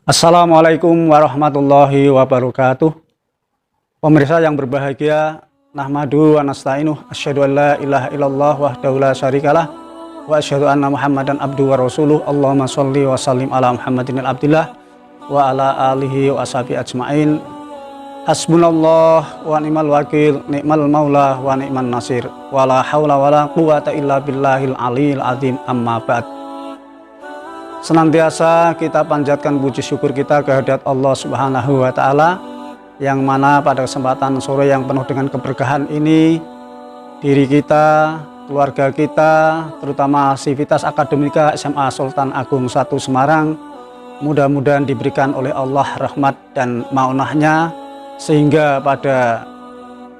Assalamualaikum warahmatullahi wabarakatuh. Pemirsa yang berbahagia, nahmadu wa nasta'inuh, asyhadu an la ilaha illallah wahdahu la syarikalah wa asyhadu anna Muhammadan abduhu wa rasuluh. Allahumma sholli wa sallim ala Muhammadin abdillah wa ala alihi wa ashabihi ajmain. Hasbunallah wa ni'mal wakil, ni'mal maula wa ni'man nasir. Wa la haula wa la quwata illa billahil aliyil azim, amma ba'd. Senantiasa kita panjatkan puji syukur kita kehadirat Allah Subhanahu wa Ta'ala, yang mana pada kesempatan sore yang penuh dengan keberkahan ini, diri kita, keluarga kita, terutama Sivitas Akademika SMA Sultan Agung 1 Semarang, mudah-mudahan diberikan oleh Allah rahmat dan maunahnya, sehingga pada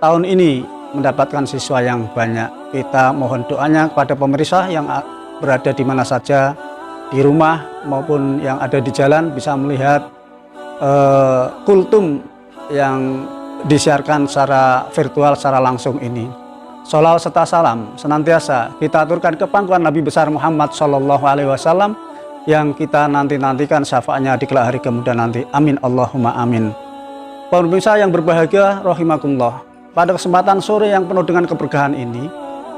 tahun ini mendapatkan siswa yang banyak. Kita mohon doanya kepada pemirsa yang berada di mana saja, di rumah maupun yang ada di jalan, bisa melihat kultum yang disiarkan secara virtual, secara langsung ini. Sholawat serta salam senantiasa kita aturkan ke pangkuan Nabi besar Muhammad SAW, yang kita nantikan syafaatnya di kelak hari kemudian nanti. Amin Allahumma amin. Pemirsa yang berbahagia rahimakumullah, pada kesempatan sore yang penuh dengan keberkahan ini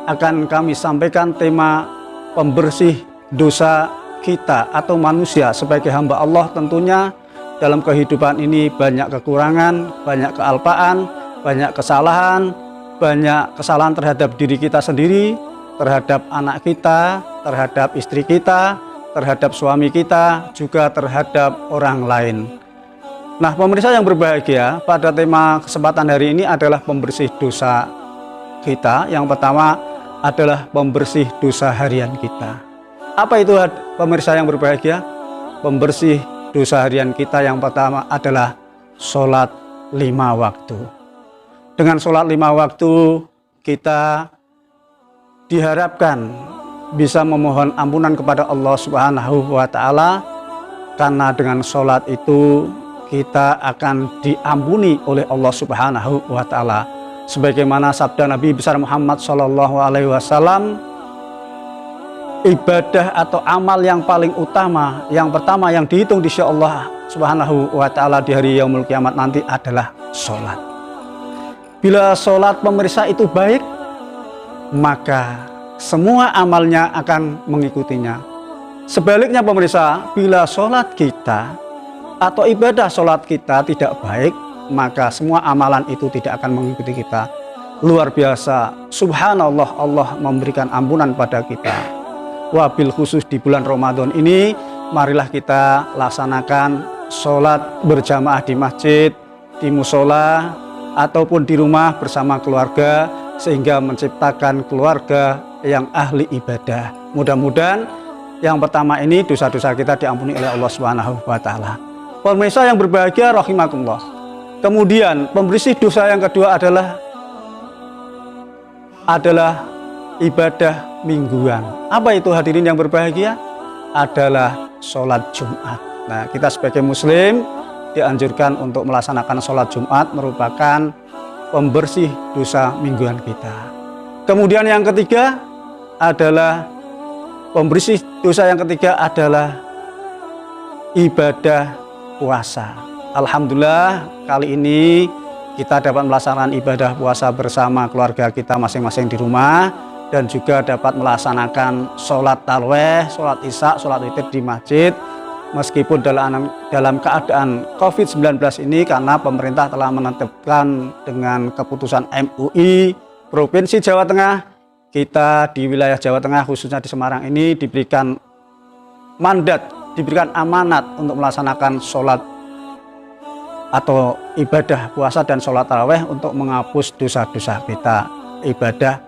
akan kami sampaikan tema pembersih dosa kita atau manusia sebagai hamba Allah. Tentunya dalam kehidupan ini banyak kekurangan, banyak kealpaan, banyak kesalahan terhadap diri kita sendiri, terhadap anak kita, terhadap istri kita, terhadap suami kita, juga terhadap orang lain. Nah, pemirsa yang berbahagia, pada tema kesempatan hari ini adalah pembersih dosa kita. Yang pertama adalah pembersih dosa harian kita. Apa itu pemirsa yang berbahagia? Pembersih dosa harian kita yang pertama adalah sholat 5 waktu. Dengan sholat 5 waktu kita diharapkan bisa memohon ampunan kepada Allah Subhanahu wa Ta'ala, karena dengan sholat itu kita akan diampuni oleh Allah Subhanahu wa Ta'ala. Sebagaimana sabda Nabi besar Muhammad SAW, ibadah atau amal yang paling utama, yang pertama yang dihitung di sisi Allah Subhanahu wa Ta'ala di hari yaumul kiamat nanti adalah sholat. Bila sholat pemirsa itu baik, maka semua amalnya akan mengikutinya. Sebaliknya pemirsa, bila sholat kita atau ibadah sholat kita tidak baik, maka semua amalan itu tidak akan mengikuti kita. Luar biasa, subhanallah, Allah memberikan ampunan pada kita. Wabil khusus di bulan Ramadan ini, marilah kita laksanakan sholat berjamaah di masjid, di musola, ataupun di rumah bersama keluarga, sehingga menciptakan keluarga yang ahli ibadah. Mudah-mudahan yang pertama ini dosa-dosa kita diampuni oleh Allah Subhanahu wa Ta'ala. Pemirsa yang berbahagia rahimakumullah. Kemudian pembersih dosa yang kedua adalah ibadah mingguan. Apa itu hadirin yang berbahagia? Adalah sholat Jumat. Nah, kita sebagai muslim dianjurkan untuk melaksanakan sholat Jumat, merupakan pembersih dosa mingguan kita. Kemudian yang ketiga adalah pembersih dosa yang ketiga adalah ibadah puasa. Alhamdulillah, kali ini kita dapat melaksanakan ibadah puasa bersama keluarga kita masing-masing di rumah, dan juga dapat melaksanakan sholat tarawih, sholat isya, sholat witir di masjid, meskipun dalam keadaan COVID-19 ini, karena pemerintah telah menetapkan dengan keputusan MUI Provinsi Jawa Tengah, kita di wilayah Jawa Tengah khususnya di Semarang ini diberikan mandat, diberikan amanat untuk melaksanakan sholat atau ibadah puasa dan sholat tarawih untuk menghapus dosa-dosa kita. Ibadah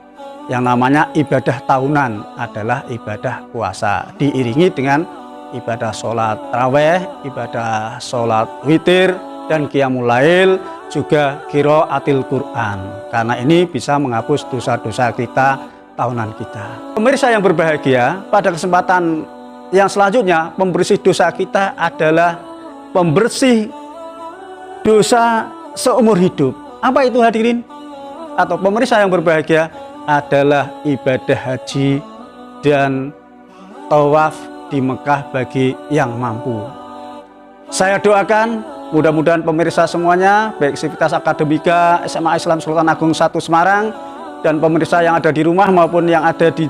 yang namanya ibadah tahunan adalah ibadah puasa, diiringi dengan ibadah sholat tarawih, ibadah sholat witir, dan qiyamul lail, juga qiraatil Quran, karena ini bisa menghapus dosa-dosa kita tahunan kita. Pemirsa yang berbahagia, pada kesempatan yang selanjutnya, pembersih dosa kita adalah pembersih dosa seumur hidup. Apa itu hadirin? Atau pemirsa yang berbahagia, adalah ibadah haji dan tawaf di Mekah bagi yang mampu. Saya doakan mudah-mudahan pemirsa semuanya, baik Sivitas Akademika SMA Islam Sultan Agung 1 Semarang dan pemirsa yang ada di rumah maupun yang ada di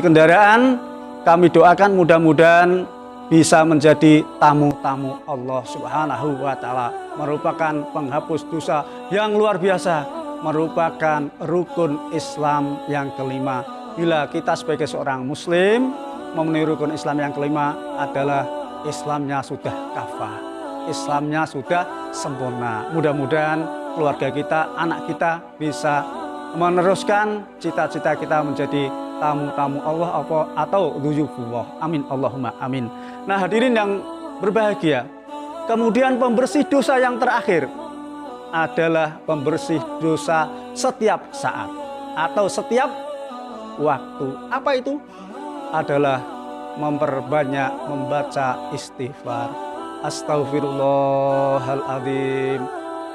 kendaraan, kami doakan mudah-mudahan bisa menjadi tamu-tamu Allah Subhanahu wa Ta'ala, merupakan penghapus dosa yang luar biasa, merupakan rukun Islam yang kelima. Bila kita sebagai seorang Muslim memenuhi rukun Islam yang kelima adalah Islamnya sudah kafah, Islamnya sudah sempurna. Mudah-mudahan keluarga kita, anak kita bisa meneruskan cita-cita kita menjadi tamu-tamu Allah atau duyufullah. Amin Allahumma amin. Nah hadirin yang berbahagia, kemudian pembersih dosa yang terakhir adalah pembersih dosa setiap saat atau setiap waktu. Apa itu? Adalah memperbanyak membaca istighfar. Astaghfirullahaladzim,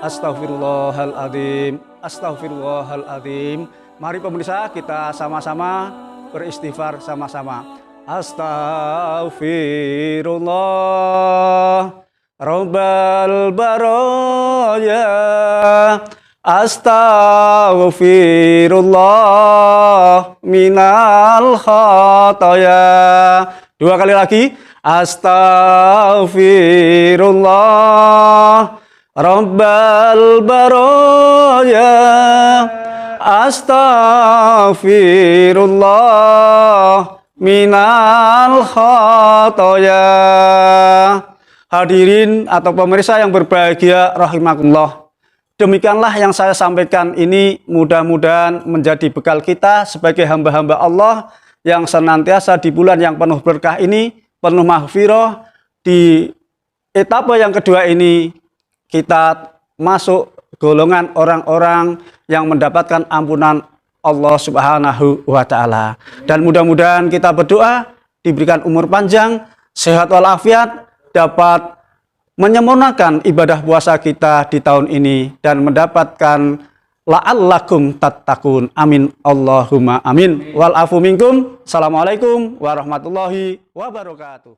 astaghfirullahaladzim, astaghfirullahaladzim. Mari pemirsa kita sama-sama beristighfar sama-sama. Astaghfirullah Rabbal baraya, astaghfirullah minal khataya. Dua kali lagi. Astaghfirullah Rabbal baraya, astaghfirullah minal khataya. Hadirin atau pemirsa yang berbahagia rahimakumullah, demikianlah yang saya sampaikan ini, mudah-mudahan menjadi bekal kita sebagai hamba-hamba Allah yang senantiasa di bulan yang penuh berkah ini, penuh mahfirah. Di etapa yang kedua ini kita masuk golongan orang-orang yang mendapatkan ampunan Allah Subhanahu wa Ta'ala. Dan mudah-mudahan kita berdoa diberikan umur panjang, sehat walafiat, dapat menyempurnakan ibadah puasa kita di tahun ini dan mendapatkan la'allakum tattaqun. Amin Allahumma amin. Wal afu minkum. Assalamualaikum warahmatullahi wabarakatuh.